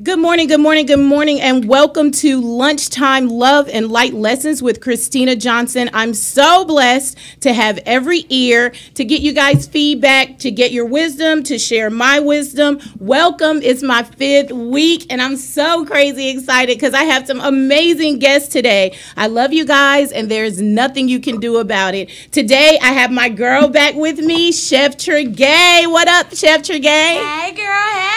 Good morning, good morning, good morning, and welcome to Lunchtime Love and Light Lessons with Christina Johnson. I'm so blessed to have every ear, to get you guys feedback, to get your wisdom, to share my wisdom. Welcome. It's my 5th week, and I'm so crazy excited because I have some amazing guests today. I love you guys, and there's nothing you can do about it. Today, I have my girl back with me, Chef Tregay. What up, Chef Tregay? Hey, girl, hey.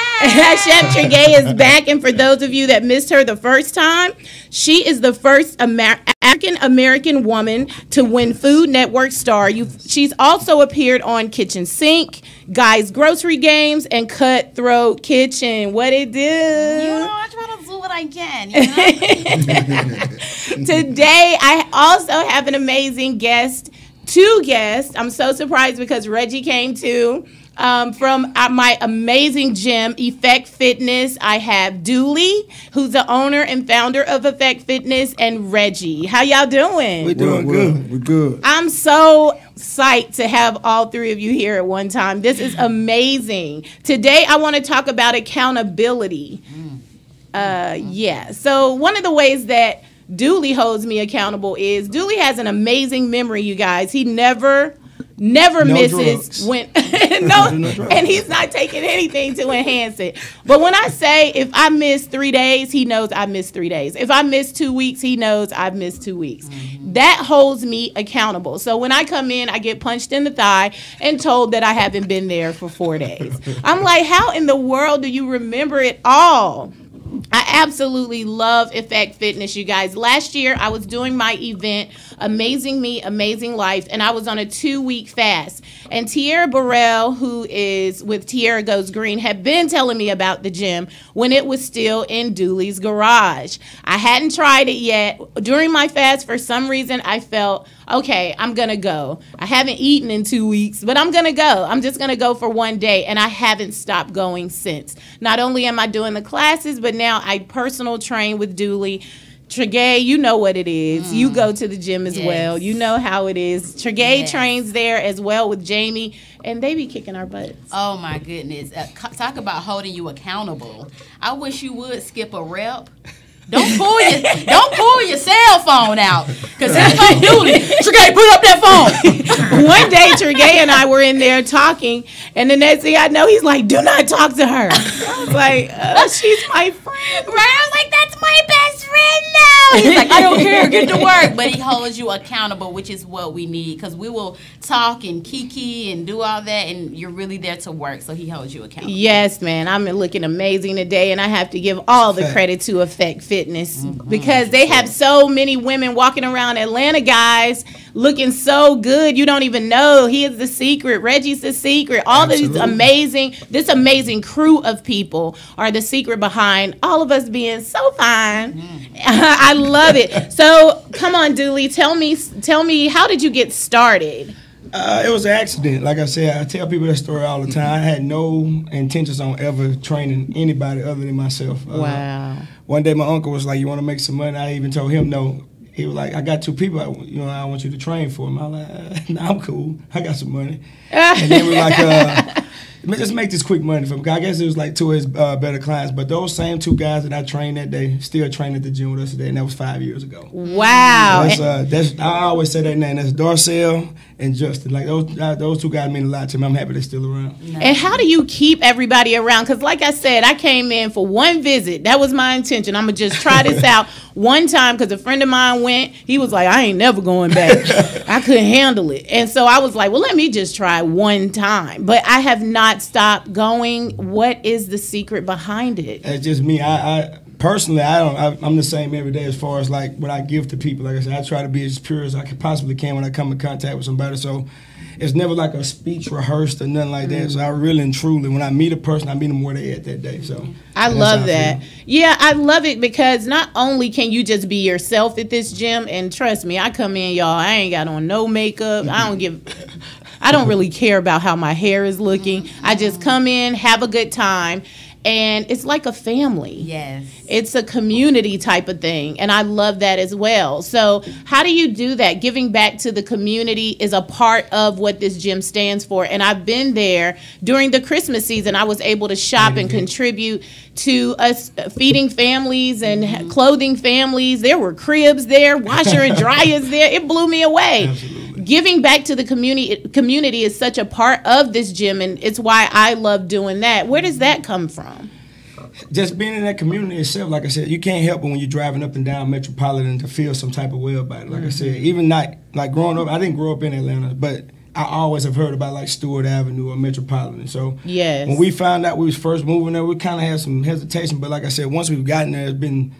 Chef Tregay is back. And for those of you that missed her the first time, she is the first African-American woman to win Food Network Star. She's also appeared on Kitchen Sink, Guys Grocery Games, and Cutthroat Kitchen. What it do? You know, I try to do what I can, you know? Today, I also have an amazing guest, 2 guests. I'm so surprised because Reggie came too. From my amazing gym, Effect Fitness, I have Dooley, who's the owner and founder of Effect Fitness, and Reggie. How y'all doing? We're doing good. We're good. I'm so psyched to have all 3 of you here at one time. This is amazing. Today, I want to talk about accountability. Yeah. So one of the ways that Dooley holds me accountable is Dooley has an amazing memory, you guys. He never misses when and he's not taking anything to enhance it. But when I say if I miss 3 days, he knows I missed 3 days. If I miss 2 weeks, he knows I've missed 2 weeks. That holds me accountable. So when I come in, I get punched in the thigh and told that I haven't been there for 4 days. I'm like, how in the world do you remember it all? I absolutely love Effect Fitness, you guys. Last year, I was doing my event, Amazing Me, Amazing Life, and I was on a 2-week fast. And Tierra Burrell, who is with Tierra Goes Green, had been telling me about the gym when it was still in Dooley's garage. I hadn't tried it yet. During my fast, for some reason, I felt, okay, I'm going to go. I haven't eaten in 2 weeks, but I'm going to go. I'm just going to go for 1 day, and I haven't stopped going since. Not only am I doing the classes, but now I personal train with Dooley. Tregay, you know what it is. You go to the gym as well. You know how it is. Tregay trains there as well with Jamie, and they be kicking our butts. Oh, my goodness. Talk about holding you accountable. I wish you would skip a rep. Don't pull your cell phone out, because he's like, Dooley, Tregay, put up that phone. One day, Tregay and I were in there talking, and the next thing I know, he's like, do not talk to her. I was like, she's my friend. Right? I was like, that's my best friend now. He's like, I don't care, get to work. But he holds you accountable, which is what we need, because we will talk and kiki and do all that, and you're really there to work, so he holds you accountable. Yes, man. I'm looking amazing today, and I have to give all the credit to Effect Fitness because they have so many women walking around Atlanta, guys, looking so good. You don't even know. He is the secret. Reggie's the secret. All this amazing crew of people are the secret behind all of us being so fine. I love it. So come on, Dooley, tell me, how did you get started? It was an accident. Like I said, I tell people that story all the time. I had no intentions on ever training anybody other than myself. Wow. One day my uncle was like, you want to make some money? I even told him no. He was like, I got 2 people I want you to train for them. I'm like, nah, I'm cool. I got some money. And then we're like, just make this quick money for him. I guess it was like 2 of his better clients. But those same 2 guys that I trained that day still train at the gym with us today, and that was 5 years ago. Wow. That's I always say that name. That's Darcel and Justin. Like those 2 guys mean a lot to me. I'm happy they're still around. Nice. And how do you keep everybody around? Because like I said, I came in for 1 visit. That was my intention. I'm going to just try this out one time because a friend of mine went. He was like, I ain't never going back. I couldn't handle it. And so I was like, well, let me just try 1 time. But I have not stopped going. What is the secret behind it? It's just me. I personally, I'm the same every day as far as like what I give to people. Like I said, I try to be as pure as I possibly can when I come in contact with somebody. So it's never like a speech rehearsed or nothing like that. So I really and truly, when I meet a person, I meet them where they at that day. So I love that. Yeah, I love it because not only can you just be yourself at this gym, and trust me, I come in, y'all, I ain't got on no makeup. I don't really care about how my hair is looking. I just come in, have a good time. and it's like a family. Yes. It's a community type of thing, and I love that as well. So how do you do that? Giving back to the community is a part of what this gym stands for, and I've been there during the Christmas season. I was able to shop and contribute to us feeding families and clothing families. There were cribs there, washer and dryers there. It blew me away. Absolutely. Giving back to the community is such a part of this gym, and it's why I love doing that. Where does that come from? Just being in that community itself, like I said, you can't help it when you're driving up and down Metropolitan to feel some type of way about it. Like I said, even not like growing up, I didn't grow up in Atlanta, but I always have heard about like Stewart Avenue or Metropolitan. So yes, when we found out we was first moving there, we kind of had some hesitation. But like I said, once we've gotten there, it's been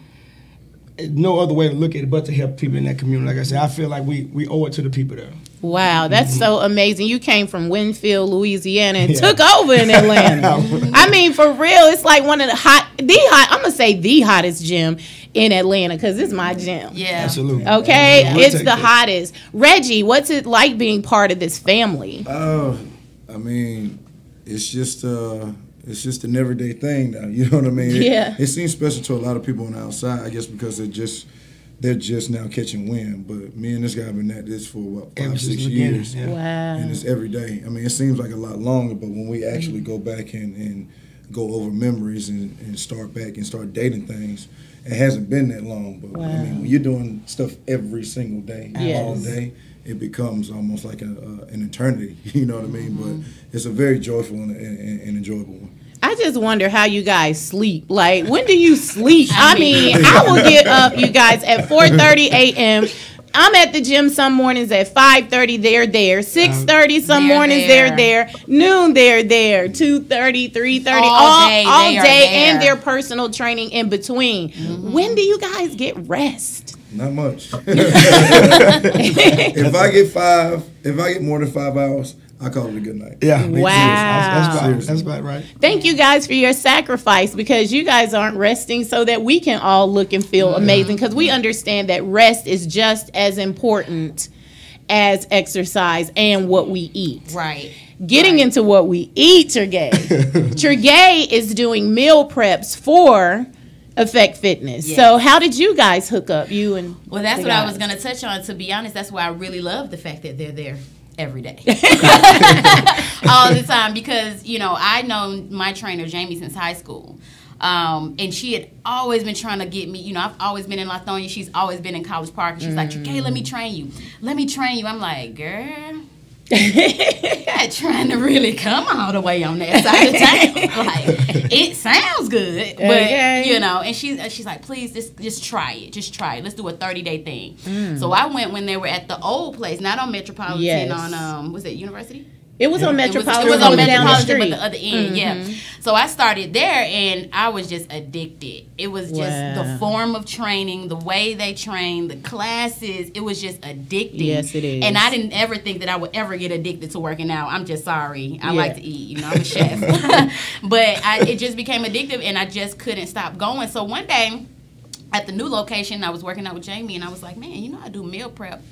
no other way to look at it but to help people in that community. Like I said, I feel like we owe it to the people there. Wow, that's so amazing. You came from Winfield, Louisiana, and took over in Atlanta. I mean, for real, it's like one of I'm going to say the hottest gym in Atlanta because it's my gym. Yeah. Absolutely. Okay? Yeah, It's the hottest. Reggie, what's it like being part of this family? I mean, it's just an everyday thing now. You know what I mean? Yeah. It seems special to a lot of people on the outside, I guess, because they're just now catching wind. But me and this guy have been at this for, what, 5-6 years. Yeah. Wow. And it's every day. I mean, it seems like a lot longer, but when we actually go back and go over memories and start back and start dating things, it hasn't been that long. But I mean, when you're doing stuff every single day, all day, it becomes almost like an eternity. You know what I mean? But it's a very joyful and enjoyable one. I just wonder how you guys sleep. Like, when do you sleep? I mean, I will get up, you guys, at 4:30 a.m. I'm at the gym some mornings at 5:30, they're there. 6:30 some mornings, they're there. Noon, they're there. 2:30, 3:30, all day, and their personal training in between. When do you guys get rest? Not much. If I get more than 5 hours, I call it a good night. Yeah. Wow. That's about right. Thank you guys for your sacrifice because you guys aren't resting so that we can all look and feel amazing because we understand that rest is just as important as exercise and what we eat. Right. Getting into what we eat, Sergey. Sergey is doing meal preps for Effect Fitness. Yes. So how did you guys hook up, you and Well, that's what I was going to touch on. To be honest, that's why I really love the fact that they're there every day. All the time. Because, you know, I know my trainer, Jamie, since high school. And she had always been trying to get me, you know, I've always been in Lithonia. She's always been in College Park. And she's like, okay, let me train you. Let me train you. I'm like, girl, not trying to really come all the way on that side of town. Like, it sounds good, but you know. And she's like, please, just try it. Just try it. Let's do a 30-day thing. So I went when they were at the old place, not on Metropolitan, on was it University? It was on Metropolitan. It was on Metropolitan, but the other end, yeah. So I started there, and I was just addicted. It was just the form of training, the way they train, the classes. It was just addicting. Yes, it is. And I didn't ever think that I would ever get addicted to working out. I'm just sorry. I like to eat. You know, I'm a chef. But it just became addictive, and I just couldn't stop going. So one day, at the new location, I was working out with Jamie, and I was like, man, you know, I do meal prep.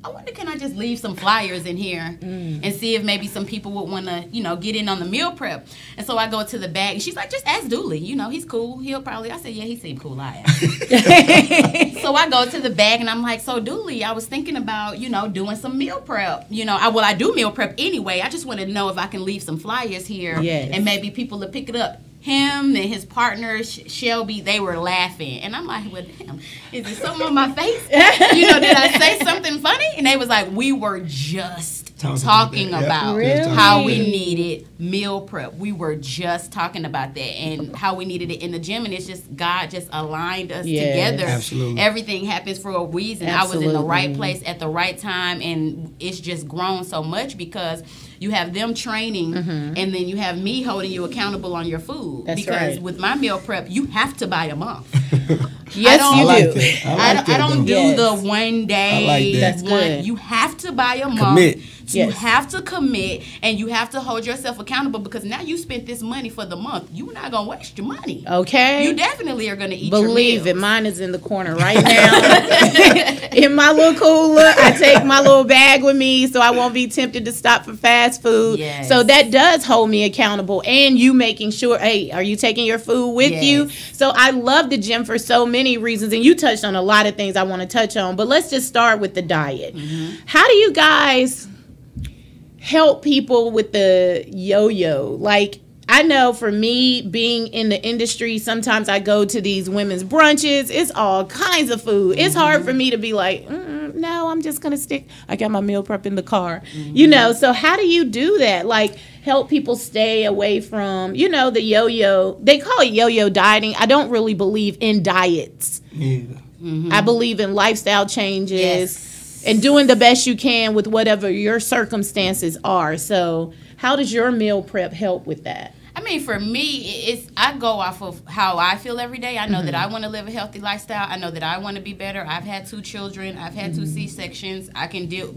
I wonder, can I just leave some flyers in here and see if maybe some people would want to, you know, get in on the meal prep. And so I go to the back, and she's like, just ask Dooley. You know, he's cool. He'll probably, I said, yeah, he seemed cool. I am. So I go to the back, and I'm like, so Dooley, I was thinking about, you know, doing some meal prep. You know, I do meal prep anyway. I just want to know if I can leave some flyers here and maybe people will pick it up. Him and his partner, Shelby, they were laughing. And I'm like, well, damn, is there something on my face? You know, did I say something funny? And they was like, we were just talking about how we needed meal prep. We were just talking about that and how we needed it in the gym. And it's just, God just aligned us together. Absolutely. Everything happens for a reason. Absolutely. I was in the right place at the right time. And it's just grown so much because you have them training, and then you have me holding you accountable on your food. That's because with my meal prep, you have to buy a month. Yes, you like do. that. I don't do Yes. the 1 day. I like that. That's good. You have to buy a month. Commit. You Yes. have to commit, and you have to hold yourself accountable, because now you spent this money for the month. You're not gonna waste your money. Okay. You definitely are gonna eat. Believe your it. meals. Mine is in the corner right now. In my little cooler, I take my little bag with me so I won't be tempted to stop for fast food. Yes. So that does hold me accountable, and you making sure, hey, are you taking your food with Yes. you? So I love the gym for so many reasons, and you touched on a lot of things I want to touch on, but let's just start with the diet. How do you guys help people with the yo-yo? Like, I know for me, being in the industry, sometimes I go to these women's brunches. It's all kinds of food. It's hard for me to be like, no, I'm just going to stick. I got my meal prep in the car. You know, so how do you do that? Like, help people stay away from, you know, the yo-yo. They call it yo-yo dieting. I don't really believe in diets. Yeah. I believe in lifestyle changes. Yes. And doing the best you can with whatever your circumstances are. So how does your meal prep help with that? I mean, for me, I go off of how I feel every day. I know that I want to live a healthy lifestyle. I know that I want to be better. I've had 2 children. I've had 2 C-sections. I can deal,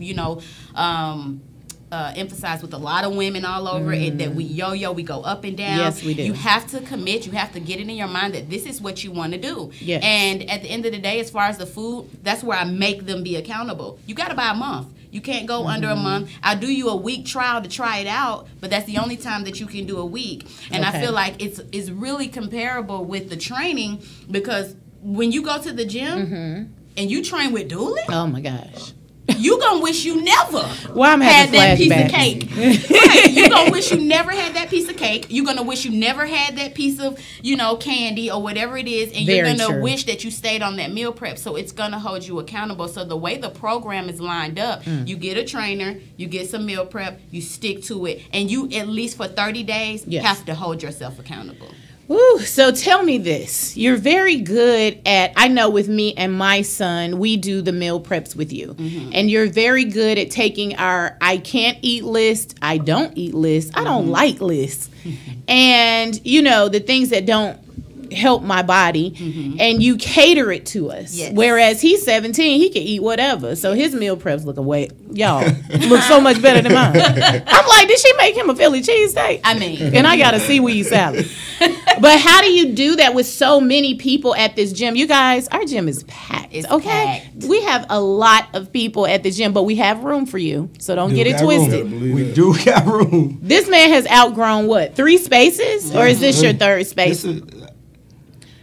emphasize with a lot of women all over it that we yo-yo, we go up and down. Yes, we do. You have to commit. You have to get it in your mind that this is what you want to do. Yes. And at the end of the day, as far as the food, that's where I make them be accountable. You got to buy a month. You can't go under a month. I'll do you a week trial to try it out, but that's the only time that you can do a week. And I Okay. feel like it's really comparable with the training, because when you go to the gym and you train with Dooley, Oh my gosh. you gonna wish you never Well, I'm had having that piece of flashbacks. cake. Right. You gonna wish you never had that piece of cake. You're gonna wish you never had that piece of, candy or whatever it is, and Very you're gonna true. wish that you stayed on that meal prep. So it's gonna hold you accountable. So the way the program is lined up, you get a trainer, you get some meal prep, you stick to it, and you at least for 30 days Yes. have to hold yourself accountable. Woo, so tell me this. You're very good at, I know with me and my son, we do the meal preps with you. And you're very good at taking our I can't eat list, I don't eat list, I don't like lists. And, the things that don't help my body, and you cater it to us. Yes. Whereas he's 17, he can eat whatever. So his meal preps look look so much better than mine. I'm like, did she make him a Philly cheesesteak? I mean, And I got a seaweed salad. But how do you do that with so many people at this gym? You guys, our gym is packed. It's okay? packed. We have a lot of people at the gym, but we have room for you. So don't get it got room. twisted. We do got room. This man has outgrown what? 3 spaces? Or is this your third space?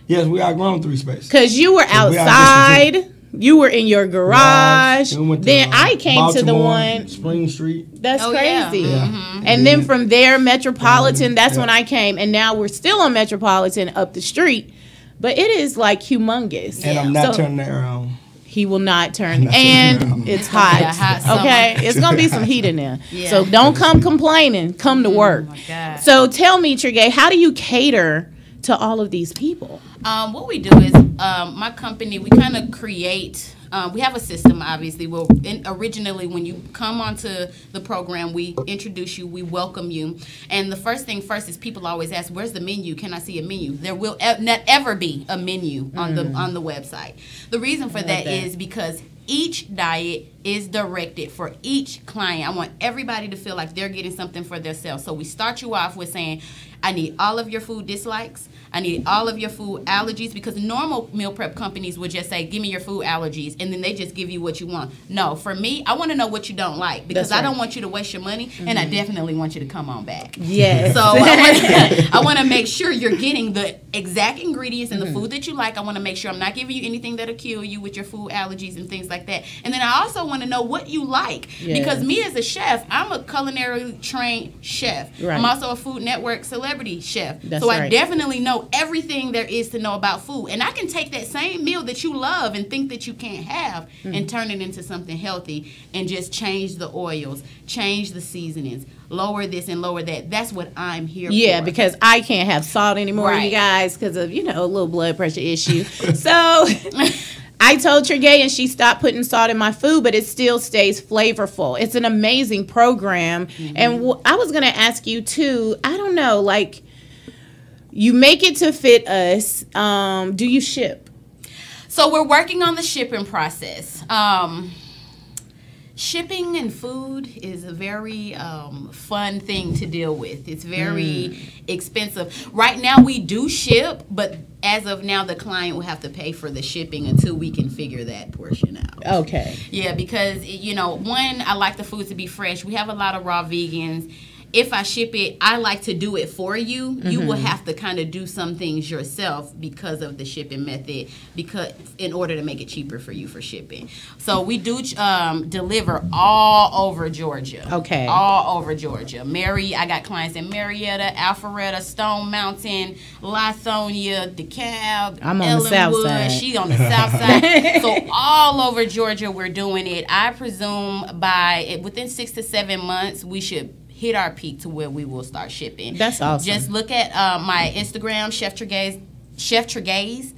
Yes, we outgrown 3 spaces. Because you were we are outside. You were in your garage. We went to, Then I came to the Baltimore, one. Spring Street. That's Oh, yeah. crazy. Yeah. And then from there, Metropolitan, that's Yeah. when I came. And now we're still on Metropolitan up the street. But it is like humongous. And I'm not So- turning that around. He will not turn. Not And turning it's gonna be a hot. hot summer. Okay? It's going to be some heat in there. Yeah. So don't come complaining. Come to work. my God. So tell me, Trigay, how do you cater to all of these people? What we do is, my company, we kind of create, we have a system, obviously. Well, originally, when you come onto the program, we introduce you, we welcome you. And the first thing first is people always ask, where's the menu? Can I see a menu? There will not ever be a menu on the website. The reason for that is because each diet is directed for each client. I want everybody to feel like they're getting something for themselves. So we start you off with saying, I need all of your food dislikes. I need all of your food allergies, because normal meal prep companies would just say, give me your food allergies, and then they just give you what you want. No, for me, I want to know what you don't like, because That's right. I don't want you to waste your money, and I definitely want you to come on back. Yes. So I want to make sure you're getting the exact ingredients and the food that you like. I want to make sure I'm not giving you anything that'll kill you with your food allergies and things like that. And then I also want to know what you like, because me as a chef, I'm a culinary trained chef. Right. I'm also a Food Network celebrity chef. That's so I right. definitely know everything there is to know about food. And I can take that same meal that you love and think that you can't have and turn it into something healthy, and just change the oils, change the seasonings, lower this and lower that. That's what I'm here for. Yeah, because I can't have salt anymore, Right. you guys, because of, a little blood pressure issue. So I told Trigay, and she stopped putting salt in my food, but it still stays flavorful. It's an amazing program. And I was going to ask you, too, I don't know, like, you make it to fit us. Do you ship? So we're working on the shipping process. Shipping and food is a very fun thing to deal with. It's very expensive. Right now we do ship, but as of now the client will have to pay for the shipping until we can figure that portion out. Okay. Yeah, because, you know, one, I like the food to be fresh. We have a lot of raw vegans. If I ship it, I like to do it for you. You will have to kind of do some things yourself because of the shipping method, because in order to make it cheaper for you for shipping. So we do deliver all over Georgia. Okay. All over Georgia. I got clients in Marietta, Alpharetta, Stone Mountain, Lithonia, DeKalb, I'm on the south side. She on the south side. So all over Georgia we're doing it. I presume within 6 to 7 months we should hit our peak to where we will start shipping. That's awesome. Just look at my Instagram, Chef Tregaye, ChefTregaye,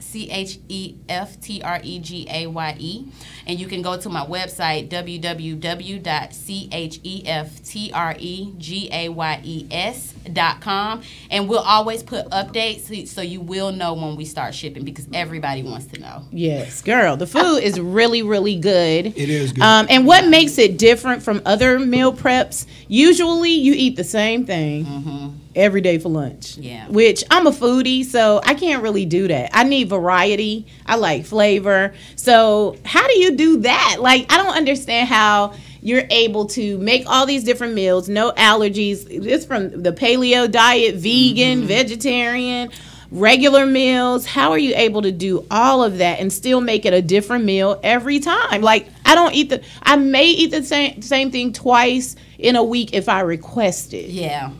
and you can go to my website, www.ChefTregaYes.com, and we'll always put updates so you will know when we start shipping, because everybody wants to know. Yes, girl, the food is really, really good. It is good. And what makes it different from other meal preps, usually you eat the same thing every day for lunch. Yeah. Which I'm a foodie, so I can't really do that. I need variety. I like flavor. So how do you do that? Like, I don't understand how you're able to make all these different meals, no allergies. It's from the paleo diet, vegan, vegetarian, regular meals. How are you able to do all of that and still make it a different meal every time? Like, I may eat the same thing twice in a week if I request it. Yeah.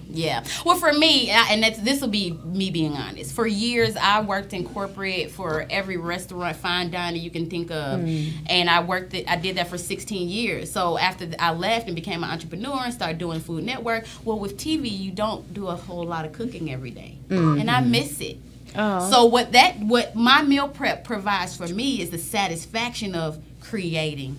Well, for me, and this will be me being honest. For years, I worked in corporate for every restaurant, fine dining you can think of, and I did that for 16 years. So after I left and became an entrepreneur and started doing Food Network, well, with TV, you don't do a whole lot of cooking every day, and I miss it. Oh. So what my meal prep provides for me is the satisfaction of creating.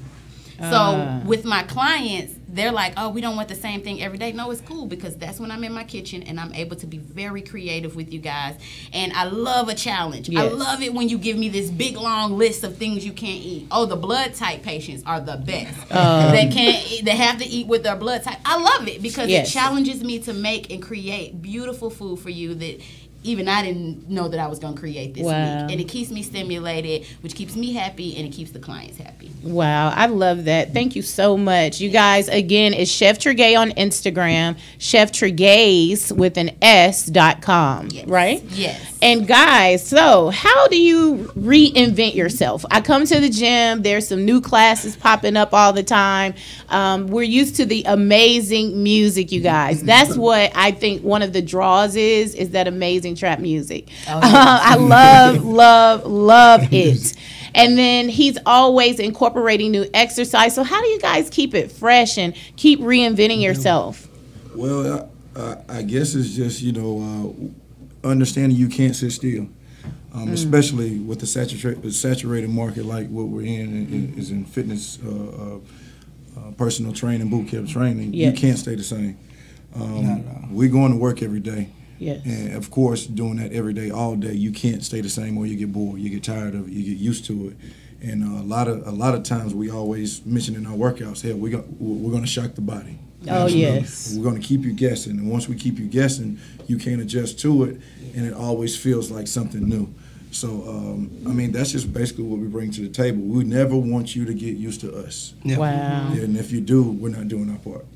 So with my clients, they're like, oh, we don't want the same thing every day. No, it's cool, because that's when I'm in my kitchen and I'm able to be very creative with you guys. And I love a challenge. Yes. I love it when you give me this big, long list of things you can't eat. Oh, the blood type patients are the best. They have to eat with their blood type. I love it because it challenges me to make and create beautiful food for you that even I didn't know that I was going to create this week. And it keeps me stimulated, which keeps me happy, and it keeps the clients happy. Wow, I love that. Thank you so much. You guys, again, it's Chef Tregaye on Instagram, Chef Tregaye with an S.com, right? Yes. And guys, so how do you reinvent yourself? I come to the gym, there's some new classes popping up all the time. We're used to the amazing music, you guys. That's what I think one of the draws is that amazing trap music. I love it. And then he's always incorporating new exercise. So how do you guys keep it fresh and keep reinventing yourself? Well, I guess it's just, understanding you can't sit still, especially with the saturated market like what we're in is in fitness, personal training, boot camp training. You can't stay the same. We're going to work every day. Yes. And of course, doing that every day, all day, you can't stay the same, or you get bored, you get tired of it, you get used to it. And a lot of times we always mention in our workouts, hey, we're going to shock the body. Oh, yes. We're going to keep you guessing, and once we keep you guessing, you can't adjust to it, and it always feels like something new. So, that's just basically what we bring to the table. We never want you to get used to us. Yeah. Wow. And if you do, we're not doing our part.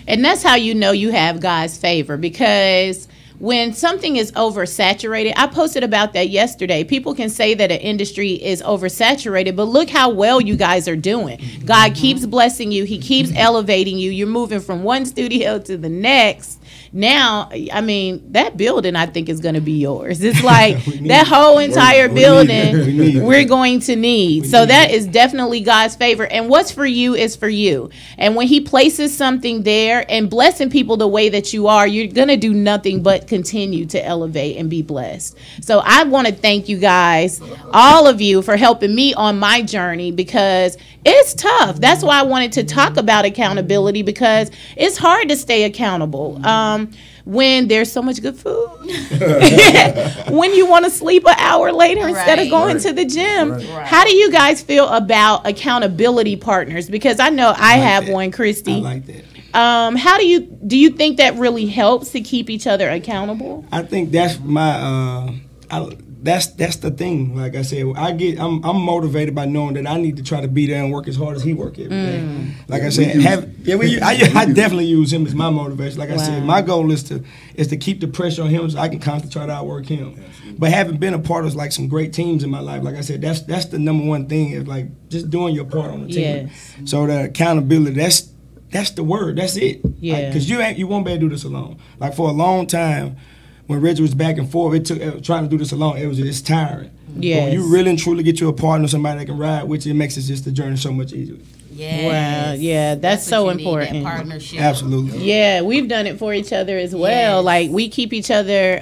And that's how you know you have God's favor, because when something is oversaturated, I posted about that yesterday. People can say that an industry is oversaturated, but look how well you guys are doing. God keeps blessing you. He keeps elevating you. You're moving from one studio to the next. Now, that building, I think, is going to be yours. It's like that whole entire building we're going to need. So that is definitely God's favor. And what's for you is for you. And when he places something there and blessing people the way that you are, you're going to do nothing but continue to elevate and be blessed. So I want to thank you guys, all of you, for helping me on my journey, because it's tough. That's why I wanted to talk about accountability, because it's hard to stay accountable when there's so much good food. when you want to sleep an hour later instead of going to the gym. Right. How do you guys feel about accountability partners? Because I know I have that. one, Christy. I like that. How do you think that really helps to keep each other accountable? I think that's my that's the thing. Like I said, I'm motivated by knowing that I need to try to be there and work as hard as he work every day. Like I said, I definitely use him as my motivation. Like I said, my goal is to keep the pressure on him so I can constantly try to outwork him. But having been a part of like some great teams in my life, like I said, that's the number one thing is like just doing your part on the team. Yes. So the accountability, that's the word. That's it. Yeah. Because you won't be able to do this alone. Like for a long time, when Reggie was back and forth, it took trying to do this alone. It's tiring. Yes. But when you really and truly get you a partner, somebody that can ride with you, it makes just the journey so much easier. Yes. Wow, yeah, that's so what you need, important. that partnership. Absolutely. Yeah, we've done it for each other as well. Yes. Like we keep each other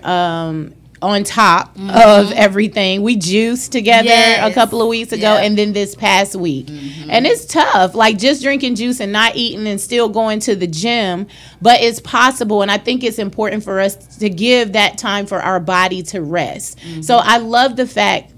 on top of everything. We juiced together a couple of weeks ago and then this past week. And it's tough, like just drinking juice and not eating and still going to the gym, but it's possible. And I think it's important for us to give that time for our body to rest. So I love the fact,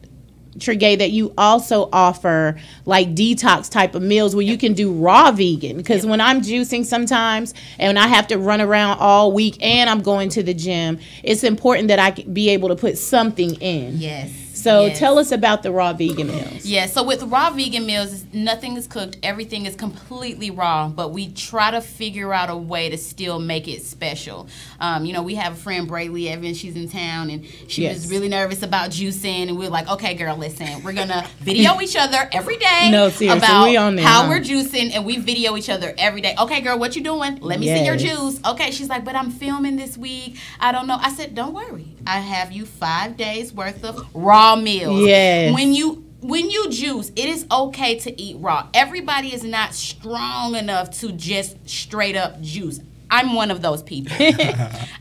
Trigay, that you also offer like detox type of meals where you can do raw vegan, because when I'm juicing sometimes and I have to run around all week and I'm going to the gym, it's important that I can be able to put something in. Yes. So tell us about the raw vegan meals. Yeah, so with raw vegan meals, nothing is cooked. Everything is completely raw, but we try to figure out a way to still make it special. We have a friend, Brayley Evans. She's in town, and she was really nervous about juicing. And we were like, okay, girl, listen, we're going to video each other every day about we on there, how we're juicing, and we video each other every day. Okay, girl, what you doing? Let me see your juice. Okay, she's like, but I'm filming this week. I don't know. I said, don't worry. I have you 5 days worth of raw meals. Yes. When you juice, it is okay to eat raw. Everybody is not strong enough to just straight up juice. I'm one of those people.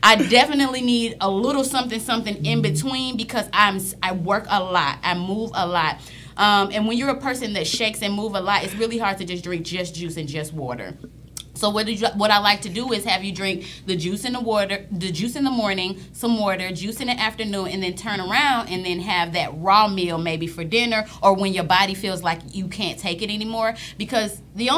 I definitely need a little something in between because I work a lot. I move a lot. And when you're a person that shakes and move a lot, it's really hard to just drink just juice and just water. So what I like to do is have you drink the juice in the morning, some water, juice in the afternoon, and then turn around and then have that raw meal maybe for dinner or when your body feels like you can't take it anymore. Because the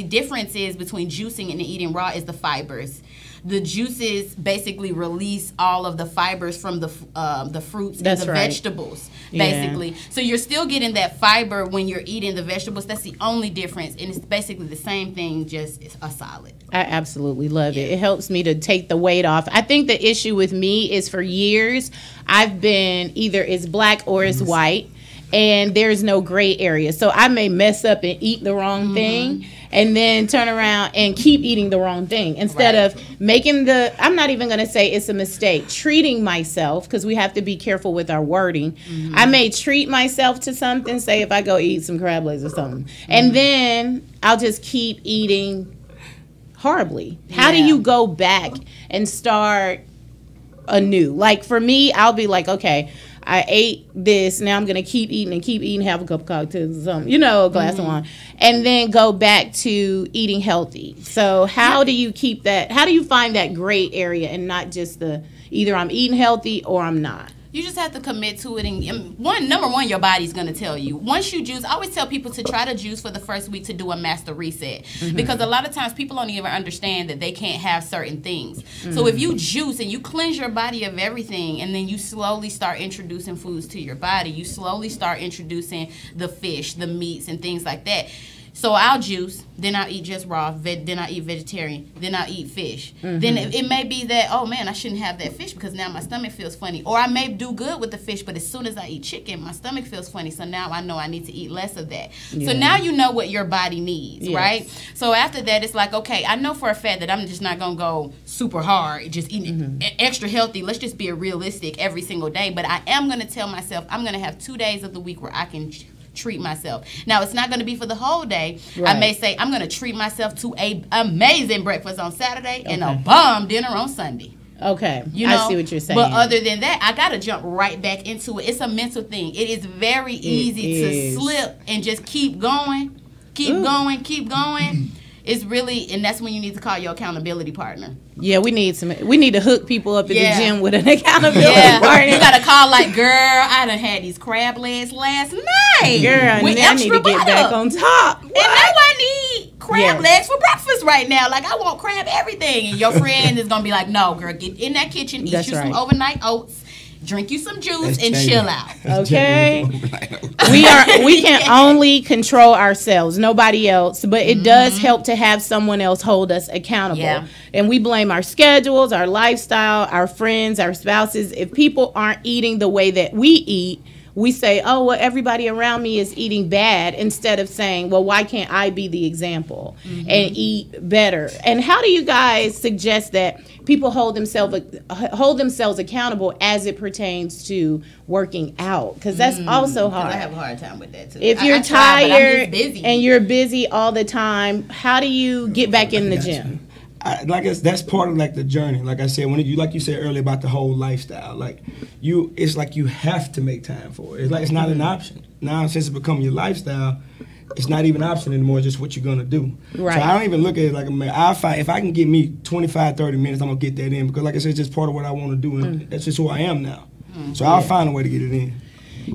difference is between juicing and eating raw is the fibers. The juices basically release all of the fibers from the fruits and the vegetables, basically. So you're still getting that fiber when you're eating the vegetables. That's the only difference, and it's basically the same thing, just a solid. I absolutely love it. It helps me to take the weight off. I think the issue with me is for years, I've been either it's black or it's white, and there's no gray area. So I may mess up and eat the wrong thing and then turn around and keep eating the wrong thing instead of making I'm not even going to say it's a mistake, treating myself, because we have to be careful with our wording. I may treat myself to something, say if I go eat some crab legs or something, and then I'll just keep eating horribly. How do you go back and start anew? Like for me, I'll be like, okay, I ate this, now I'm going to keep eating, have a cup of cocktails or something, a glass of wine, and then go back to eating healthy. So how do you keep that, how do you find that gray area and not just either I'm eating healthy or I'm not? You just have to commit to it. And number one, your body's going to tell you. Once you juice, I always tell people to try to juice for the first week to do a master reset. Because a lot of times people don't even understand that they can't have certain things. So if you juice and you cleanse your body of everything, and then you slowly start introducing foods to your body, you slowly start introducing the fish, the meats, and things like that. So I'll juice, then I'll eat just raw, then I'll eat vegetarian, then I'll eat fish. Then it may be that, oh man, I shouldn't have that fish because now my stomach feels funny. Or I may do good with the fish, but as soon as I eat chicken, my stomach feels funny. So now I know I need to eat less of that. So now you know what your body needs, right? So after that, it's like, okay, I know for a fact that I'm just not going to go super hard, just eating extra healthy. Let's just be realistic every single day. But I am going to tell myself I'm going to have 2 days of the week where I can treat myself. Now, it's not going to be for the whole day. I may say I'm going to treat myself to a amazing breakfast on Saturday and a bomb dinner on Sunday. Okay, I see what you're saying. But other than that, I got to jump right back into it. It's a mental thing. It is very easy to slip and just keep going. Keep going. it's really, and that's when you need to call your accountability partner. Yeah, we need to hook people up at the gym with an accountability partner. You gotta call like, girl, I done had these crab legs last night. Girl, with I need to get back on top. And now I need crab legs for breakfast right now. Like, I want crab everything. And your friend is gonna be like, no, girl, get in that kitchen, eat some overnight oats, drink you some juice, and chill out. Okay. we can only control ourselves, nobody else, but it does help to have someone else hold us accountable. Yeah. And we blame our schedules, our lifestyle, our friends, our spouses. If people aren't eating the way that we eat, we say, oh, well, everybody around me is eating bad, instead of saying, well, why can't I be the example and eat better? And how do you guys suggest that people hold themselves accountable as it pertains to working out? Because that's also hard. I have a hard time with that, too. If you're tired and you're busy all the time, how do you get back in the gym? That's part of like the journey. Like I said, when like you said earlier about the whole lifestyle, like it's like you have to make time for it. It's like it's not an option now. Since it become your lifestyle, it's not even an option anymore. It's just what you're gonna do. Right. So I don't even look at it like if I can get me 25, 30 minutes, I'm gonna get that in, because like I said, it's just part of what I want to do, and that's just who I am now. So I'll find a way to get it in.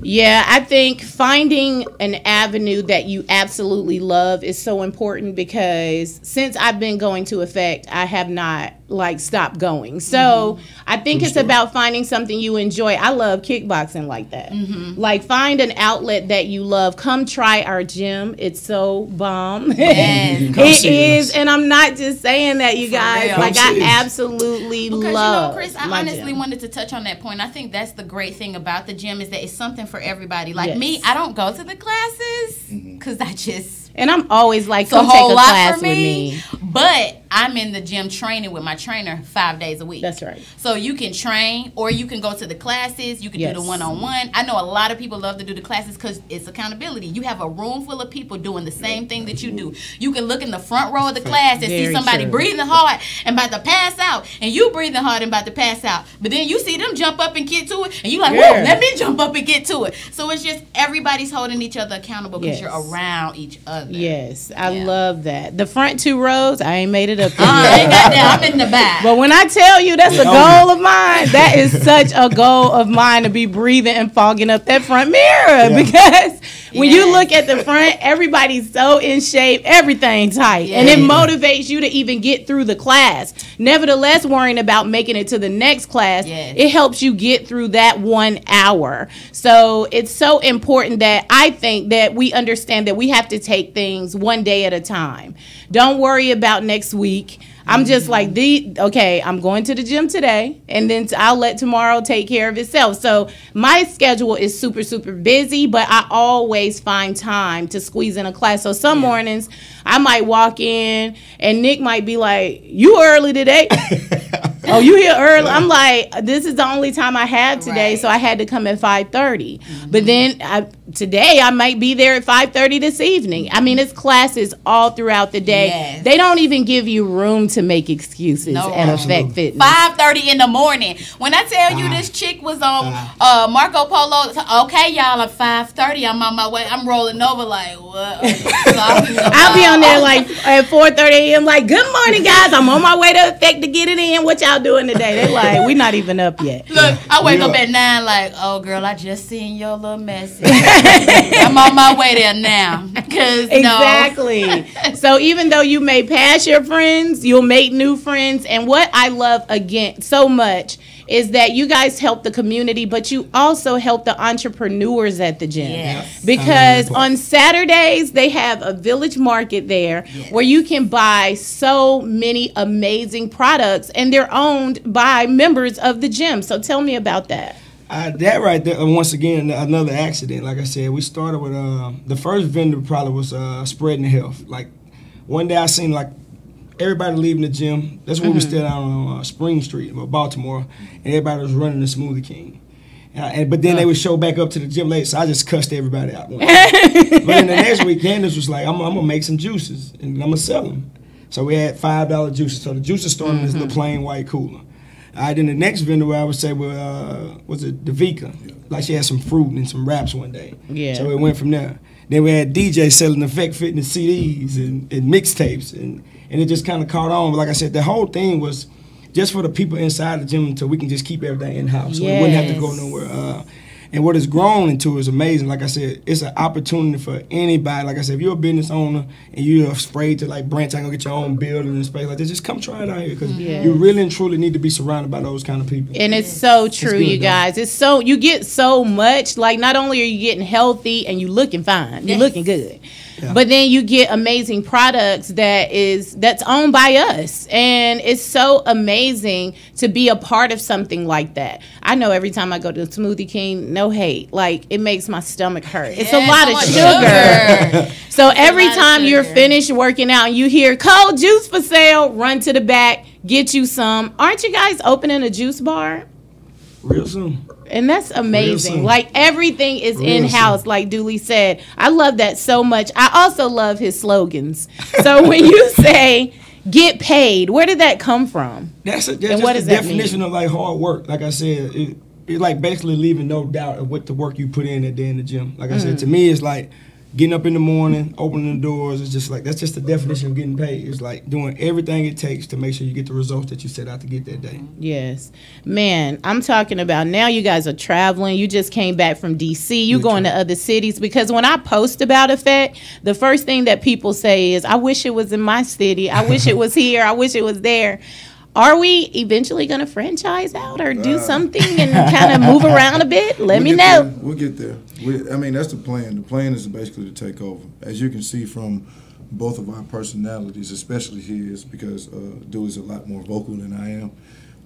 Yeah, I think finding an avenue that you absolutely love is so important, because since I've been going to Effect, I have not stopped going. So I think it's about finding something you enjoy. I love kickboxing like that. Like, find an outlet that you love. Come try our gym. It's so bomb. It is, and I'm not just saying that, you guys. Like, I absolutely love Chris, I honestly wanted to touch on that point. I think that's the great thing about the gym, is that it's something for everybody. Like me, I don't go to the classes because I just... And I'm always like, come take a class with me. But I'm in the gym training with my trainer 5 days a week. That's right. So you can train, or you can go to the classes. You can do the one-on-one. I know a lot of people love to do the classes because it's accountability. You have a room full of people doing the same thing that you do. You can look in the front row of the class and see somebody breathing hard and about to pass out, and you breathing hard and about to pass out. But then you see them jump up and get to it, and you like, whoa, let me jump up and get to it. So it's just everybody's holding each other accountable because you're around each other. Yes, I love that. The front 2 rows, I ain't made it up yet. I ain't got that. I'm in the back. But when I tell you that's a goal of mine, that is such a goal of mine, to be breathing and fogging up that front mirror. Because when you look at the front, everybody's so in shape, everything tight. And it motivates you to even get through the class. Nevertheless, worrying about making it to the next class, it helps you get through that 1 hour. So it's so important that I think that we understand that we have to take things one day at a time. Don't worry about next week. I'm just like, I'm going to the gym today, and then I'll let tomorrow take care of itself. So my schedule is super, super busy, but I always find time to squeeze in a class. So some mornings I might walk in, and Nick might be like, you early today? Oh, you here early? I'm like, this is the only time I have today, so I had to come at 5:30. But then today I might be there at 5:30 this evening. I mean, it's classes all throughout the day. They don't even give you room to make excuses at Effect Fitness. 5:30 in the morning. When I tell you this chick was on Marco Polo, okay, y'all, at 5:30, I'm on my way. I'm rolling over like, what? I'll be on there like at 4:30 a.m. like, good morning, guys. I'm on my way to Effect to get it in. What y'all doing today? They're like, we not even up yet. Look, I wake up at 9 like, oh, girl, I just seen your little message. I'm on my way there now. Exactly. So even though you may pass your friends, you'll make new friends. And what I love, again, so much is that you guys help the community, but you also help the entrepreneurs at the gym. Because on Saturdays, they have a village market there where you can buy so many amazing products, and they're owned by members of the gym. So tell me about that. That right there, once again, another accident. Like I said, we started with, the first vendor probably was Spreading the Health. Like, one day I seen like everybody leaving the gym. That's where we stood out on Spring Street, Baltimore, and everybody was running the Smoothie King. But then they would show back up to the gym late, so I just cussed everybody out. But then the next week, Candace was like, I'm going to make some juices, and I'm going to sell them. So we had $5 juices. So the juices started in this little plain white cooler. Then the next vendor I would say was it Davika. Like she had some fruit and some wraps one day. Yeah. So it went from there. Then we had DJ selling Effect Fitness CDs and mixtapes, and it just kind of caught on. But like I said, the whole thing was just for the people inside the gym until we can just keep everything in-house. So we wouldn't have to go nowhere. And what it's grown into is amazing. Like I said, it's an opportunity for anybody. Like I said, if you're a business owner and you're afraid to like branch out and go get your own building and space like this, just come try it out here because you really and truly need to be surrounded by those kind of people. And it's so true, you guys. It's so, you get so much. Like, not only are you getting healthy and you looking fine, you're looking good, but then you get amazing products that's owned by us. And it's so amazing to be a part of something like that. I know every time I go to Smoothie King, no hate, like it makes my stomach hurt. It's a lot of sugar. So every time you're finished working out and you hear cold juice for sale, run to the back, get you some. Aren't you guys opening a juice bar? Real soon. And that's amazing. Like everything is in-house, like Dooley said. I love that so much. I also love his slogans. So when you say get paid, where did that come from? That's just the definition of like hard work. Like I said, it's like basically leaving no doubt of what the work you put in at the end of the gym. Like I said, to me, it's like getting up in the morning, opening the doors. It's just like, that's just the definition of getting paid. It's like doing everything it takes to make sure you get the results that you set out to get that day. Yes. Man, I'm talking about now you guys are traveling. You just came back from D.C. You going to other cities. Because when I post about Effect, the first thing that people say is, I wish it was in my city. I wish it was here. I wish it was there. Are we eventually going to franchise out or do something and kind of move around a bit? Let me know. We'll get there. I mean, that's the plan. The plan is basically to take over. As you can see from both of our personalities, especially his, because Dewey's a lot more vocal than I am.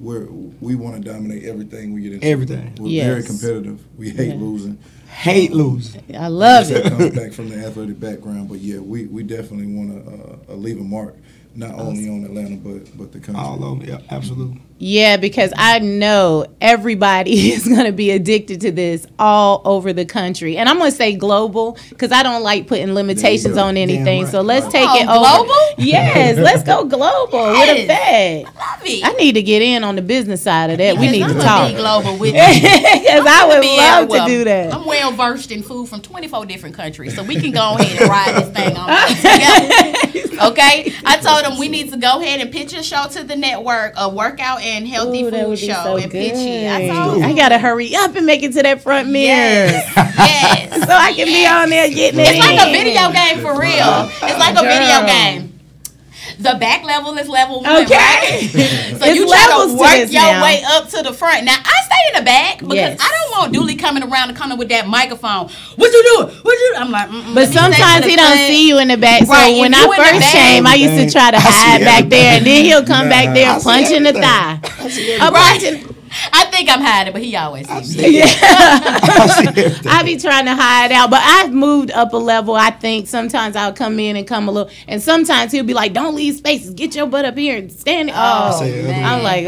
We want to dominate everything we get into. Everything. We're very competitive. We hate losing. Hate losing. I love it. That comes back from the athletic background. But, yeah, we definitely want to leave a mark. Not only on Atlanta, but the country. All over, yeah, absolutely. Yeah, because I know everybody is going to be addicted to this all over the country. And I'm going to say global because I don't like putting limitations on anything. Right. So let's take it over. Global? Yes, let's go global with Effect. I love it. I need to get in on the business side of that. We need to talk. Be global with Because I would love to do that. I'm well versed in food from 24 different countries, so we can go ahead and ride this thing on together. Okay? I told them we need to go ahead and pitch a show to the network, a workout and healthy food show, so and pitch it. I gotta hurry up and make it to that front mirror. Yes. So I can be on there getting it. It's like a video game for real. It's like a video game. The back level is level 1, okay. Right? So you try to work your way up to the front. Now, I stay in the back because I don't want Dooley coming around the corner with that microphone. What you doing? What you doing? I'm like, But sometimes he don't see you in the back. So right. When I first came, I used to try to hide back there. And then he'll come back there punching the thigh. I think I'm hiding, but he always sees me. I be trying to hide out, but I've moved up a level. I think sometimes I'll come in and come a little, and sometimes he'll be like, "Don't leave spaces. Get your butt up here and stand." Oh, man. I'm like,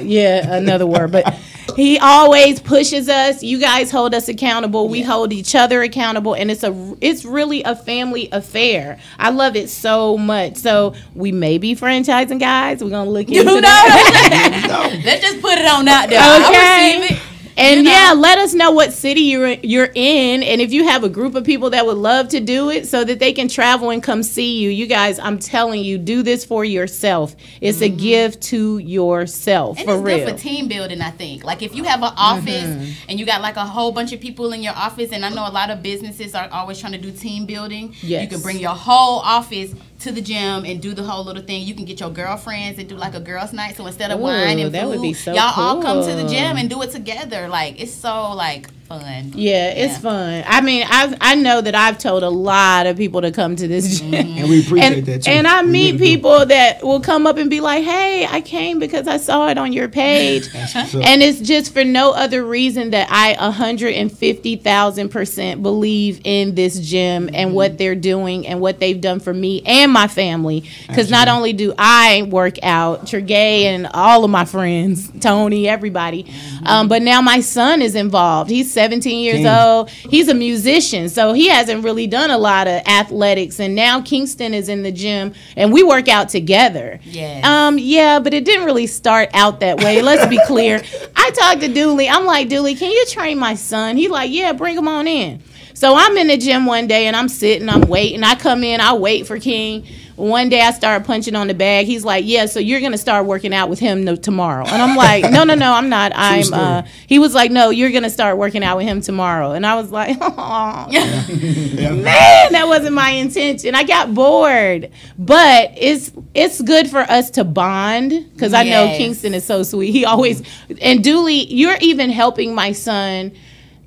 yeah, another word, but he always pushes us. You guys hold us accountable. We hold each other accountable, and it's really a family affair. I love it so much. So we may be franchising, guys. We're gonna look into that. Let's just put it on out there. Okay. I'll receive it. And let us know what city you're in, and if you have a group of people that would love to do it so that they can travel and come see you. You guys, I'm telling you, do this for yourself. It's a gift to yourself, and for it's real. good for team building, I think. Like if you have an office and you got like a whole bunch of people in your office, and I know a lot of businesses are always trying to do team building. Yes. You can bring your whole office to the gym and do the whole little thing. You can get your girlfriends and do like a girls' night. So instead of wine and food, would be so y'all cool. all come to the gym and do it together. Like it's so like fun. Yeah, it's fun. I mean, I know that I've told a lot of people to come to this gym. And we appreciate that too. And I meet people that will come up and be like, "Hey, I came because I saw it on your page." And it's just for no other reason that I 150,000% believe in this gym and what they're doing and what they've done for me and my family. Because not only do I work out, Sergey and all of my friends, Tony, everybody, but now my son is involved. He's 17 years old. He's a musician, so he hasn't really done a lot of athletics. And now Kingston is in the gym, and we work out together. Yeah, but it didn't really start out that way. Let's be clear. I talked to Dooley. I'm like, Dooley, can you train my son? He like, yeah, bring him on in. So I'm in the gym one day, and I'm sitting, I'm waiting. I come in, I wait for King. One day I started punching on the bag. He's like, yeah, so you're going to start working out with him tomorrow. And I'm like, no, I'm not. He was like, no, you're going to start working out with him tomorrow. And I was like, oh, man, that wasn't my intention. I got bored. But it's good for us to bond, because I know Kingston is so sweet. He always, and Dooley, you're even helping my son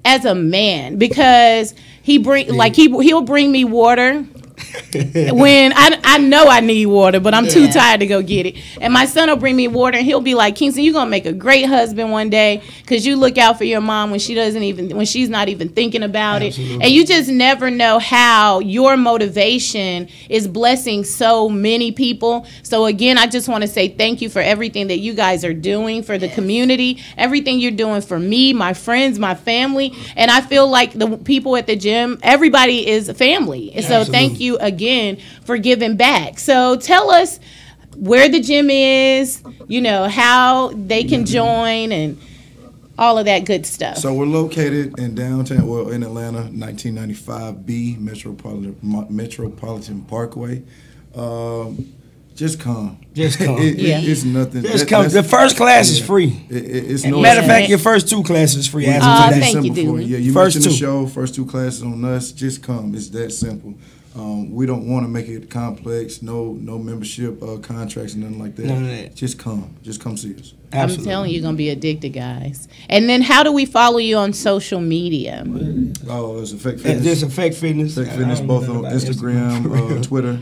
as a man, because he'll bring me water when I know I need water, but I'm too tired to go get it. And my son will bring me water, and he'll be like, Kingston, you're gonna make a great husband one day, because you look out for your mom when she's not even thinking about it. And you just never know how your motivation is blessing so many people. So again, I just want to say thank you for everything that you guys are doing for the community, everything you're doing for me, my friends, my family. And I feel like the people at the gym, everybody is family. So thank you again for giving back. So tell us where the gym is, how they can join, and all of that good stuff. So we're located in downtown, in Atlanta, 1995B Metropolitan Parkway. Just come. It's nothing. Just come. The first class is free. It's matter of fact, your first 2 classes free. Thank you, Dooley. Yeah, you mentioned the show. First 2 classes on us. Just come. It's that simple. We don't want to make it complex. No membership contracts and nothing like that. None of that. Just come. Just come see us. Absolutely. I'm telling you, you're gonna be addicted, guys. And then, how do we follow you on social media? It's Effect Fitness. Just Effect Fitness. Effect Fitness, both on Instagram, Twitter.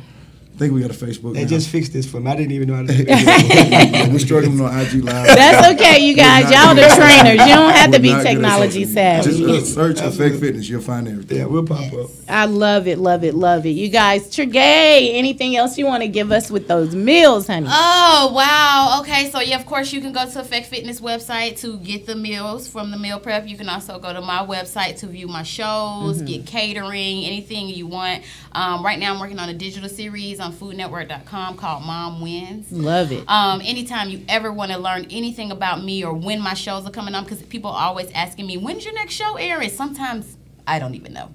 I think we got a Facebook. They just fixed this for me. I didn't even know how to do it. We're struggling on IG Live. That's okay, you guys. Y'all the trainers. You don't have to be technology savvy. Just search Effect Fitness. You'll find everything. Yeah, we'll pop up. I love it, love it, love it. You guys, Trigay, anything else you want to give us with those meals, honey? Oh, wow. Okay, so of course, you can go to Effect Fitness website to get the meals from the meal prep. You can also go to my website to view my shows, get catering, anything you want. Right now, I'm working on a digital series on foodnetwork.com called Mom Wins. Love it. Anytime you ever want to learn anything about me or when my shows are coming on, because people are always asking me, when's your next show airing? Sometimes I don't even know.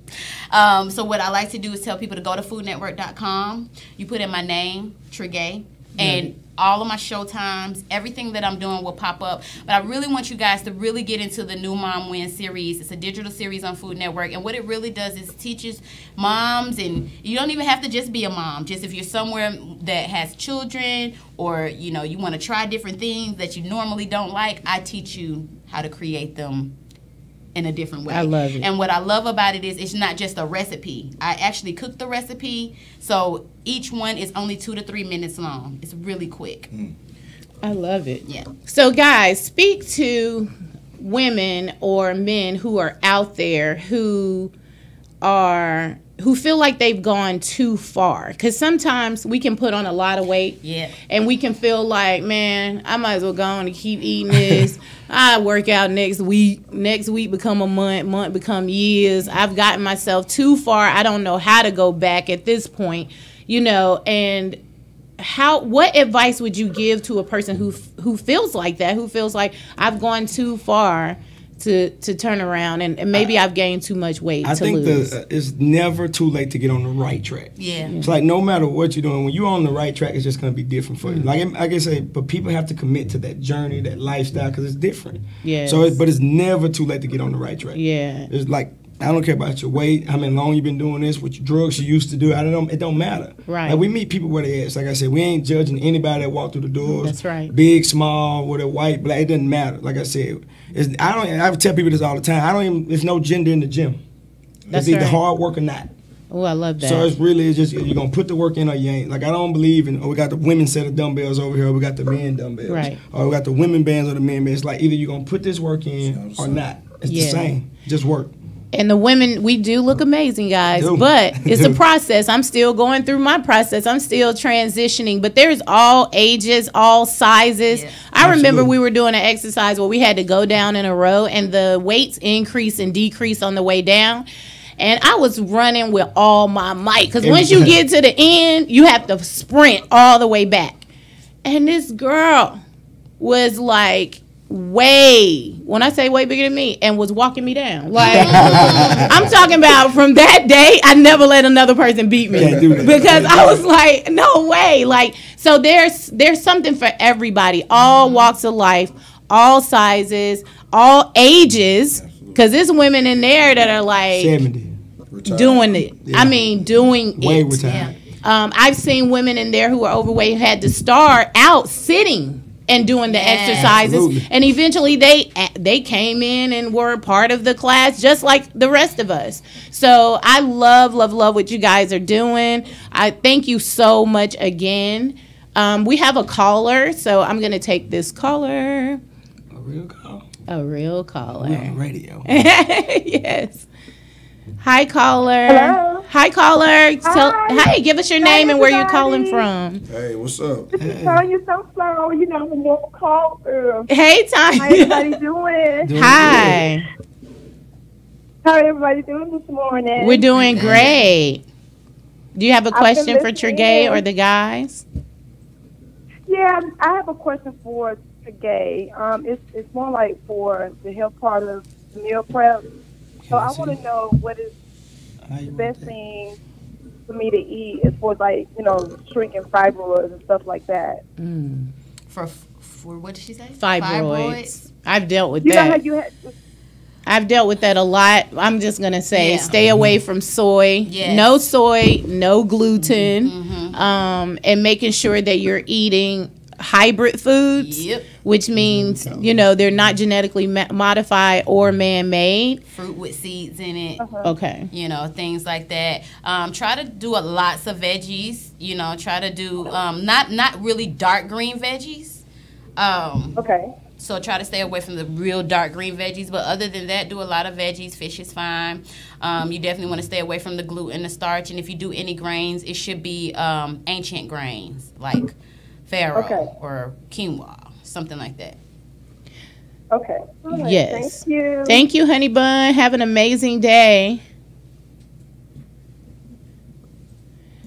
So what I like to do is tell people to go to foodnetwork.com. You put in my name, Trigay, and all of my show times, everything that I'm doing will pop up. But I really want you guys to really get into the new Mom Win series. It's a digital series on Food Network. And what it really does is teaches moms, and you don't even have to just be a mom. Just if you're somewhere that has children, or you want to try different things that you normally don't like, I teach you how to create them in a different way. I love it. And what I love about it is it's not just a recipe. I actually cook the recipe, so each one is only 2 to 3 minutes long. It's really quick. I love it. Yeah. So guys, speak to women or men who are out there who feel like they've gone too far, because sometimes we can put on a lot of weight, and we can feel like, man, I might as well go on and keep eating this. I work out next week become a month become years. I've gotten myself too far. I don't know how to go back at this point, and what advice would you give to a person who feels like that, who feels like I've gone too far to turn around, and maybe I've gained too much weight to lose? I think it's never too late to get on the right track. Yeah. It's like no matter what you're doing, when you're on the right track, it's just going to be different for you. Like I say, but people have to commit to that journey, that lifestyle, because it's different. Yeah. But it's never too late to get on the right track. Yeah. It's like, I don't care about your weight, how many long you've been doing this, what your drugs you used to do. It don't matter. Right. Like we meet people where they at. Like I said, we ain't judging anybody that walk through the doors. That's right. Big, small, whether white, black, it doesn't matter. Like I said, I tell people this all the time. There's no gender in the gym. That's it's either right. hard work or not. Oh, I love that. So it's just you're gonna put the work in or you ain't. Like I don't believe in we got the women's set of dumbbells over here, or we got the men dumbbells, right? Or we got the women bands or the men bands. It's like either you're gonna put this work in or not. It's the same. Just work. And the women, we do look amazing, guys, Do. but it's a process. I'm still going through my process. I'm still transitioning, but there's all ages, all sizes. Yeah. I remember Absolutely. we were doing an exercise where we had to go down in a row and the weights increase and decrease on the way down. And I was running with all my might because once you get to the end, you have to sprint all the way back. And this girl was like, when I say way bigger than me, and was walking me down. Like, I'm talking about from that day, I never let another person beat me Can't do that. because I was like, no way. Like, so there's something for everybody, all walks of life, all sizes, all ages, because there's women in there that are like 70. Retired. doing it. Yeah. I mean, doing Way it. retired. I've seen women in there who are overweight who had to start out sitting and doing the exercises, Absolutely. and eventually they came in and were part of the class just like the rest of us. So I love what you guys are doing. I thank you so much again. We have a caller, so I'm gonna take this caller. A real call. A real caller. We're on the radio. Yes. Hi, caller. Hello. Hi, caller. Hi. Hey, give us your name and where you're calling everybody. from. Hey, what's up? Telling you so slow, you know, when you call. Hey, How Tanya. everybody doing? Doing Hi. How everybody doing this morning? We're doing great. Do you have a I've been question for listening Trigay in. or the guys? Yeah, I have a question for Gay. It's more like for the health part of the meal prep. So I want to know what is the best thing for me to eat as far as like, you know, shrinking fibroids and stuff like that. For what did she say? Fibroids. I've dealt with You know how that. you had. I've dealt with that a lot. I'm just going to say Yeah. stay away from soy. Yes. No soy, no gluten. And making sure that you're eating hybrid foods, Yep. which means, you know, they're not genetically modified or man-made. Fruit with seeds in it. Okay. You know, things like that. Try to do lots of veggies. You know, try to do not really dark green veggies. Okay. So try to stay away from the real dark green veggies. But other than that, do a lot of veggies. Fish is fine. You definitely want to stay away from the gluten, the starch. And if you do any grains, it should be ancient grains like farro or quinoa, something like that. Okay. All right. Yes. Thank you. Thank you, honey bun. Have an amazing day.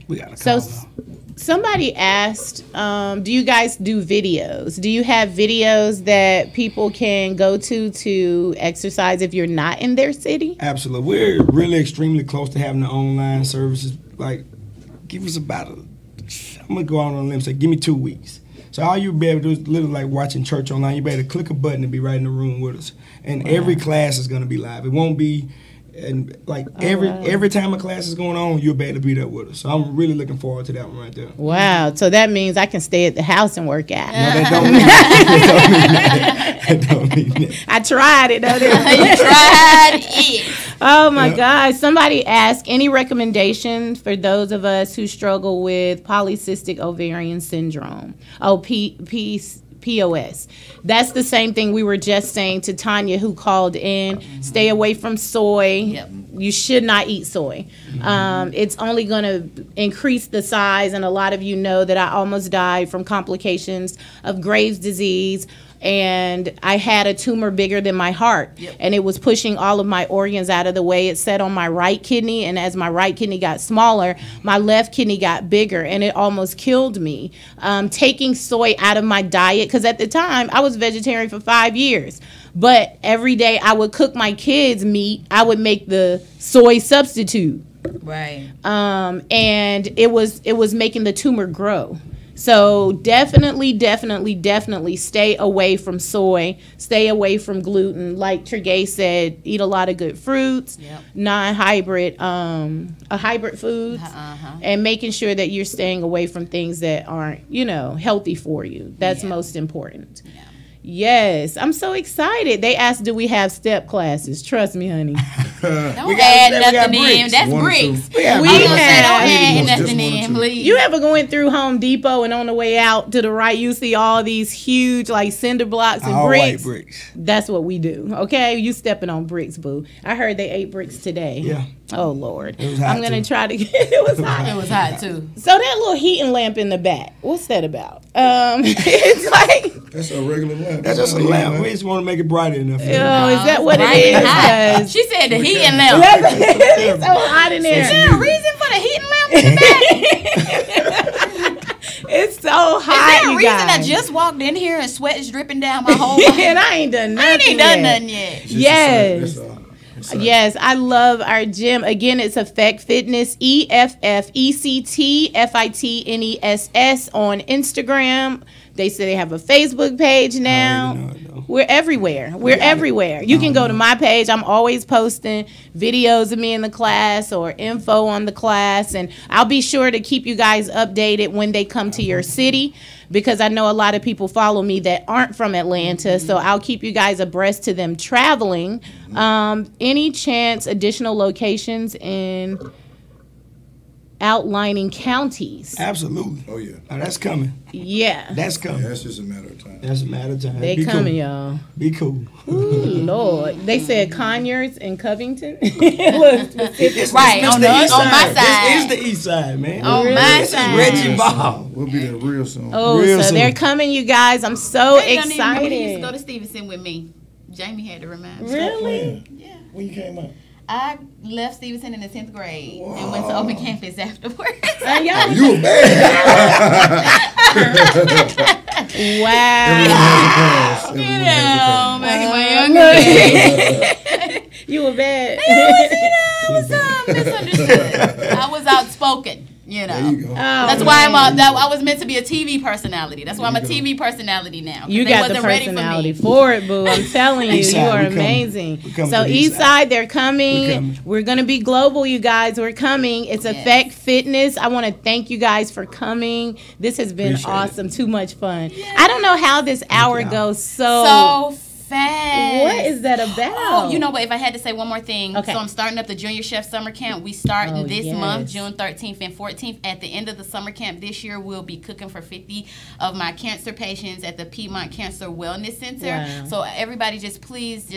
We got a So call. somebody asked, do you guys do videos? Do you have videos that people can go to exercise if you're not in their city? Absolutely. We're really extremely close to having the online services. Like, give us about I'm going to go out on a limb and say, give me 2 weeks. So all you'll be able to do is literally like watching church online. You'll be able to click a button and be right in the room with us. And every class is going to be live. It won't be, and like every time a class is going on, you'll be able to be there with us. So I'm really looking forward to that one right there. Wow. So that means I can stay at the house and work out. No, that don't mean that. That don't mean that. I tried it. Though. You tried it. Oh my gosh. Somebody asked any recommendations for those of us who struggle with polycystic ovarian syndrome. Oh, POS. That's the same thing we were just saying to Tanya who called in. Stay away from soy. Yep. You should not eat soy. It's only going to increase the size, and a lot of you know that I almost died from complications of Graves' disease, and I had a tumor bigger than my heart, and it was pushing all of my organs out of the way. It sat on my right kidney, and as my right kidney got smaller, my left kidney got bigger, and it almost killed me. Taking soy out of my diet, because at the time, I was vegetarian for 5 years. But every day I would cook my kids' meat, I would make the soy substitute. Right. And it was making the tumor grow. So definitely stay away from soy, stay away from gluten. Like Trigay said, eat a lot of good fruits, non-hybrid, hybrid foods, and making sure that you're staying away from things that aren't, healthy for you. That's most important. Yeah. Yes, I'm so excited. They asked, do we have step classes? Trust me, honey. Don't add nothing in. That's bricks. We don't add nothing in, please. You ever going through Home Depot and on the way out to the right, you see all these huge like cinder blocks and all bricks? White bricks. That's what we do. Okay, you stepping on bricks, boo. I heard they ate bricks today. Yeah. Oh Lord. It was hot I'm gonna too. try to. It was hot. It was hot too. So that little heating lamp in the back, what's that about? It's like. That's a regular lamp. That's just a lamp. We just want to make it brighter enough. Oh, is that what it is? Hot. 'Cause She said the heating lamp. it's so hot in there. Is there a reason for the heating lamp in the back? It's so Is hot, there a you reason guys. I just walked in here and sweat is dripping down my whole body? And I ain't done nothing. I ain't done nothing yet. Just a Yes. side, that's all. Yes, I love our gym. Again, it's Effect Fitness, EFFECTFITNESS on Instagram. They say they have a Facebook page now. know it, though. We're everywhere. We're everywhere. You can go to my page. I'm always posting videos of me in the class or info on the class. And I'll be sure to keep you guys updated when they come to your city, because I know a lot of people follow me that aren't from Atlanta. So I'll keep you guys abreast to them traveling. Any chance additional locations in outlining counties? Absolutely. Oh yeah. Now, that's coming. Yeah. That's coming. Yeah, that's just a matter of time. That's a matter of time. They Be coming, cool. y'all. Be cool. Ooh, Lord. They said Conyers and Covington. Look, It's Right, on the east my side. side. This is the east side, man. On my This is side. Reggie Ball. We'll be there real soon. oh, Real so soon. they're coming, you guys. I'm so They don't even remember he used to go excited. to Stevenson with me. Jamie had to remind me. Really? Yeah. When you came up. I left Stevenson in the 10th grade and went to open campus afterwards. Y'all You were bad. wow. You know, back in my younger days. You were bad. I was misunderstood. I was outspoken, you know. There you go. That's why I was meant to be a TV personality. That's why I'm a TV personality now. 'cause You they got the wasn't ready personality for me. for it, boo. I'm telling you, East you side, are we coming. amazing. We coming So to the East east Side, they're coming. We coming. We're gonna be global, you guys. We're coming. It's Yes. Effect Fitness. I want to thank you guys for coming. This has been Appreciate awesome. Too much fun. I don't know how this hour y'all. goes So fast. What is that about? Oh, you know what? If I had to say one more thing. Okay. So I'm starting up the Junior Chef Summer Camp. We start Oh, this yes. month, June 13th and 14th. At the end of the summer camp this year, we'll be cooking for 50 of my cancer patients at the Piedmont Cancer Wellness Center. Wow. So everybody please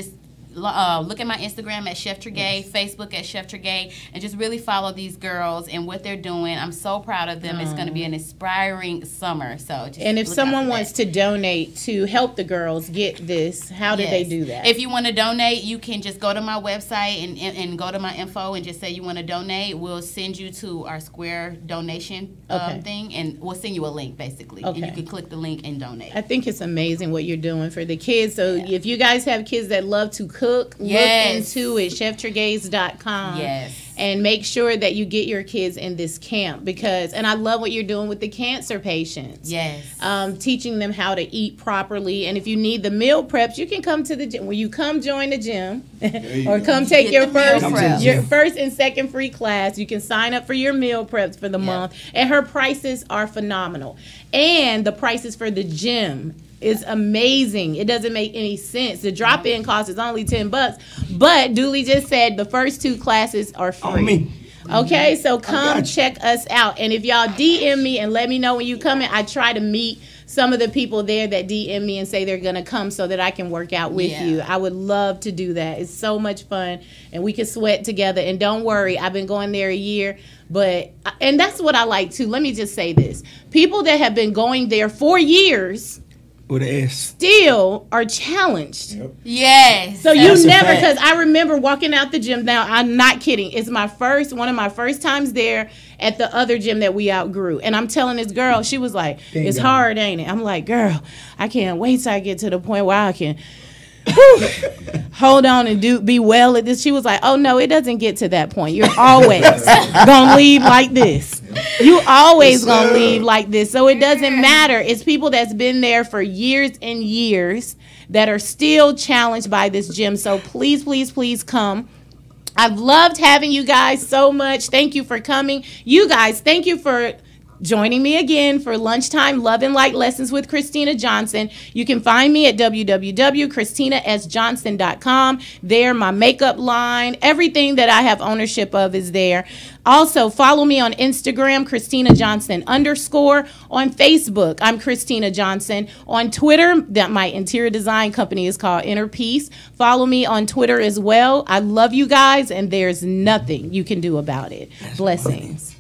look at my Instagram at Chef Tregay, Facebook at Chef Tregay, and just really follow these girls and what they're doing. I'm so proud of them. It's going to be an inspiring summer. So just And if look out someone for wants that. to donate to help the girls get this, how do they Yes. do that? If you want to donate, you can just go to my website and go to my info and just say you want to donate. We'll send you to our Square donation Okay. thing, and we'll send you a link basically, and Okay. you can click the link and donate. I think it's amazing what you're doing for the kids. So if you guys have kids that love to cook, Yes. look into it, cheftregays.com. Yes. And make sure that you get your kids in this camp and I love what you're doing with the cancer patients. Yes. Teaching them how to eat properly. And if you need the meal preps, you can come to the gym. When you come join the gym or go. come take Get your the meal prep. your first and second free class, you can sign up for your meal preps for the month. And her prices are phenomenal. And the prices for the gym is amazing. It doesn't make any sense. The drop-in cost is only $10, but Dooley just said the first 2 classes are free. On me. Okay, so come got you. check us out. And if y'all DM me and let me know when you come in, I try to meet some of the people there that DM me and say they're going to come so that I can work out with Yeah. you. I would love to do that. It's so much fun, and we can sweat together. And don't worry, I've been going there a year. And that's what I like, too. Let me just say this. People that have been going there for years With an S. still are challenged. Yep. Yes. So you That's a never, fact. because I remember walking out the gym. Now I'm not kidding. It's one of my first times there at the other gym that we outgrew. And I'm telling this girl, she was like, "It's Bingo. hard, ain't it?" I'm like, "Girl, I can't wait till I get to the point where I can hold on and be well at this." She was like, "Oh no, it doesn't get to that point. You're always gonna leave like this. You always gonna leave like this. So it doesn't matter. It's people that's been there for years and years that are still challenged by this gym. So please, please, please come. I've loved having you guys so much. Thank you for coming. You guys, thank you for joining me again for Lunchtime Love and Light Lessons with Christina Johnson. You can find me at www.christinasjohnson.com. There, my makeup line, everything that I have ownership of is there. Also, follow me on Instagram, Christina Johnson _. On Facebook, I'm Christina Johnson. On Twitter, that my interior design company is called Inner Peace. Follow me on Twitter as well. I love you guys, and there's nothing you can do about it. Blessings.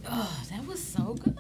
Oh, that was so good.